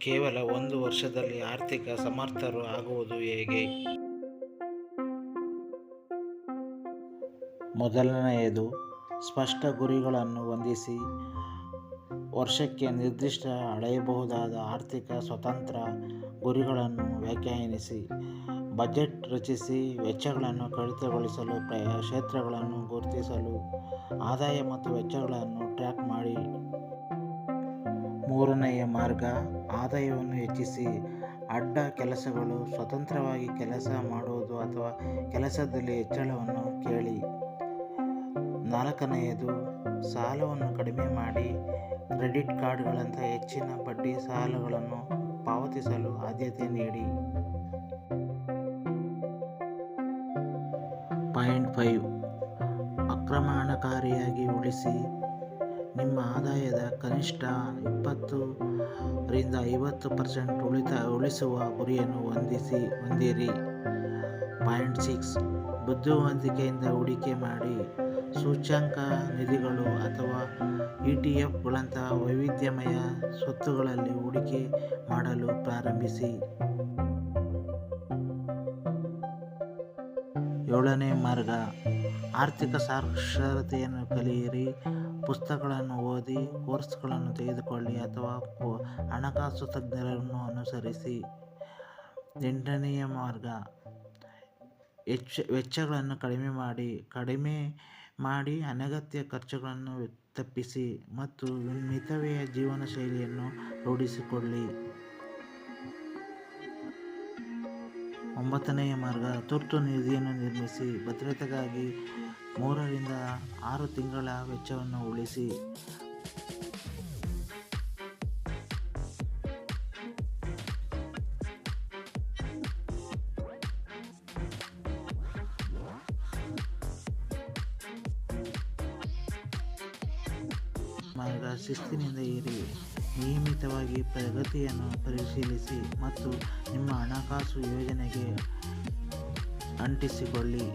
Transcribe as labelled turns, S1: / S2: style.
S1: ಕೇವಲ 1 ವರ್ಷದಲ್ಲಿ ಆರ್ಥಿಕ ಸಮರ್ಥರು ಆಗುವುದು ಹೇಗೆ? ಮೊದಲನೆಯದು, ಸ್ಪಷ್ಟ ಗುರಿಗಳನ್ನು ಹೊಂದಿಸಿ ವರ್ಷಕ್ಕೆ ನಿರ್ದಿಷ್ಟ ಅಳೆಯಬಹುದಾದ ಆರ್ಥಿಕ ಸ್ವತಂತ್ರ ಗುರಿಗಳನ್ನು ವ್ಯಾಖ್ಯಾನಿಸಿ. ಬಜೆಟ್ ರಚಿಸಿ. ವೆಚ್ಚಗಳನ್ನು ಕಡಿತಗೊಳಿಸಲು ಕ್ಷೇತ್ರಗಳನ್ನು ಗುರುತಿಸಲು. ಆದಾಯ ಮತ್ತು ವೆಚ್ಚಗಳನ್ನು ಟ್ರ್ಯಾಕ್ ಮಾಡಿ. ಮೂರನೆಯ ಮಾರ್ಗ, ಆದಾಯವನ್ನು ಹೆಚ್ಚಿಸಿ. ಅಡ್ಡ ಕೆಲಸಗಳು, ಸ್ವತಂತ್ರವಾಗಿ ಕೆಲಸ ಮಾಡುವುದು ಅಥವಾ ಕೆಲಸದಲ್ಲಿ ಹೆಚ್ಚಳವನ್ನು ಕೇಳಿ. ನಾಲ್ಕನೆಯದು, ಸಾಲವನ್ನು ಕಡಿಮೆ ಮಾಡಿ. ಕ್ರೆಡಿಟ್ ಕಾರ್ಡ್ಗಳಂಥ ಹೆಚ್ಚಿನ ಬಡ್ಡಿ ಸಾಲಗಳನ್ನು ಪಾವತಿಸಲು ಆದ್ಯತೆ ನೀಡಿ. ಪಾಯಿಂಟ್ 5, ಆಕ್ರಮಣಕಾರಿಯಾಗಿ ಉಳಿಸಿ. ನಿಮ್ಮ ಆದಾಯದ ಕನಿಷ್ಠ 20-50% ಉಳಿಸುವ ಗುರಿಯನ್ನು ಹೊಂದಿರಿ. ಪಾಯಿಂಟ್ 6, ಬುದ್ಧಿವಂತಿಕೆಯಿಂದ ಹೂಡಿಕೆ ಮಾಡಿ. ಸೂಚ್ಯಂಕ ನಿಧಿಗಳು ಅಥವಾ ETF-ಗಳಂಥ ವೈವಿಧ್ಯಮಯ ಸ್ವತ್ತುಗಳಲ್ಲಿ ಹೂಡಿಕೆ ಮಾಡಲು ಪ್ರಾರಂಭಿಸಿ. 7ನೇ ಮಾರ್ಗ, ಆರ್ಥಿಕ ಸಾಕ್ಷರತೆಯನ್ನು ಕಲಿಯಿರಿ. ಪುಸ್ತಕಗಳನ್ನು ಓದಿ, ಕೋರ್ಸ್ಗಳನ್ನು ತೆಗೆದುಕೊಳ್ಳಿ ಅಥವಾ ಹಣಕಾಸು ತಜ್ಞರನ್ನು ಅನುಸರಿಸಿ. 8ನೇ ಮಾರ್ಗ, ವೆಚ್ಚಗಳನ್ನು ಕಡಿಮೆ ಮಾಡಿ ಅನಗತ್ಯ ಖರ್ಚುಗಳನ್ನು ತಪ್ಪಿಸಿ ಮತ್ತು ಮಿತವ್ಯಯ ಜೀವನ ಶೈಲಿಯನ್ನು ರೂಢಿಸಿಕೊಳ್ಳಿ. 9ನೇ ಮಾರ್ಗ, ತುರ್ತು ನಿಧಿಯನ್ನು ನಿರ್ಮಿಸಿ. ಭದ್ರತೆಗಾಗಿ 3-6 ತಿಂಗಳ ವೆಚ್ಚವನ್ನು ಉಳಿಸಿ. ಮಾರ್ಗ, ಶಿಸ್ತಿನಿಂದ ಇರಿ. ನಿಯಮಿತವಾಗಿ ಪ್ರಗತಿಯನ್ನು ಪರಿಶೀಲಿಸಿ ಮತ್ತು ನಿಮ್ಮ ಹಣಕಾಸು ಯೋಜನೆಗೆ ಅಂಟಿಸಿಕೊಳ್ಳಿ.